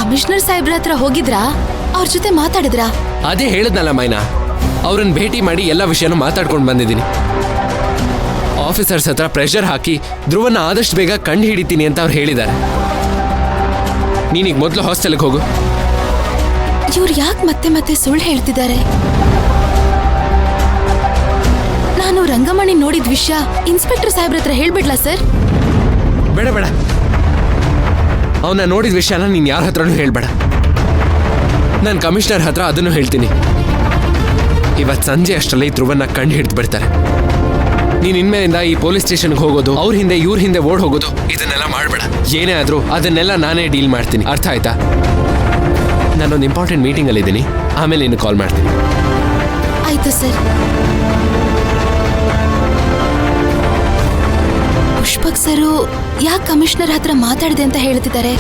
Commissioner ಸಾಹೇಬ್ರ ಹತ್ರ ಹೋಗಿದ್ರಾ? ಅವ್ರ ಜೊತೆ ಮಾತಾಡಿದ್ರಾ? ಅದೇ ಹೇಳಿದ್ನಲ್ಲ ಮೈನಾ, ಅವ್ರನ್ನ ಭೇಟಿ ಮಾಡಿ ಎಲ್ಲ ವಿಷಯನೂ ಮಾತಾಡ್ಕೊಂಡು ಬಂದಿದ್ದೀನಿ. ಆಫೀಸರ್ಸ್ ಹತ್ರ ಪ್ರೆಷರ್ ಹಾಕಿ ಧ್ರುವನ್ನ ಆದಷ್ಟು ಬೇಗ ಕಂಡು ಹಿಡಿತೀನಿ ಅಂತ ಅವ್ರು ಹೇಳಿದ್ದಾರೆ. ನೀನೀಗ ಮೊದಲು ಹಾಸ್ಟೆಲ್ಗೆ ಹೋಗು. ಇವ್ರು ಯಾಕೆ ಮತ್ತೆ ಮತ್ತೆ ಸುಳ್ಳು ಹೇಳ್ತಿದ್ದಾರೆ? ನಾನು ರಂಗಮಣಿ ನೋಡಿದ ವಿಷಯ ಇನ್ಸ್ಪೆಕ್ಟರ್ ಸಾಹೇಬ್ರ ಹತ್ರ ಹೇಳ್ಬಿಡ್ಲಾ ಸರ್? ಬೇಡ ಬೇಡ, ಅವನ್ನ ನೋಡಿದ ವಿಷಯನ ನೀನು ಯಾರ ಹತ್ರನೂ ಹೇಳ್ಬೇಡ. ನಾನು ಕಮಿಷನರ್ ಹತ್ರ ಅದನ್ನು ಹೇಳ್ತೀನಿ. ಇವತ್ತು ಸಂಜೆ ಅಷ್ಟರಲ್ಲಿ ಧ್ರುವನ್ನ ಕಂಡು ಹಿಡಿದು ಬಿಡ್ತಾರೆ. ನೀನು ಇನ್ಮೇಲಿಂದ ಈ ಪೊಲೀಸ್ ಸ್ಟೇಷನ್ಗೆ ಹೋಗೋದು, ಅವ್ರ ಹಿಂದೆ ಇವ್ರ ಹಿಂದೆ ಓಡ್ ಹೋಗೋದು, ಇದನ್ನೆಲ್ಲ ಮಾಡಬೇಡ. ಏನೇ ಆದರೂ ಅದನ್ನೆಲ್ಲ ನಾನೇ ಡೀಲ್ ಮಾಡ್ತೀನಿ, ಅರ್ಥ ಆಯ್ತಾ? ನಾನೊಂದು ಇಂಪಾರ್ಟೆಂಟ್ ಮೀಟಿಂಗಲ್ಲಿ ಇದ್ದೀನಿ, ಆಮೇಲೆ ಇನ್ನು ಕಾಲ್ ಮಾಡ್ತೀನಿ. ಆಯ್ತು ಸರ್. ಪುಷ್ಪಕ್ ಸರು ಯಾಕೆ ಕಮಿಷನರ್ ಹತ್ರ ಮಾತಾಡಿದೆ ಅಂತ ಹೇಳ್ತಿದ್ದಾರೆ?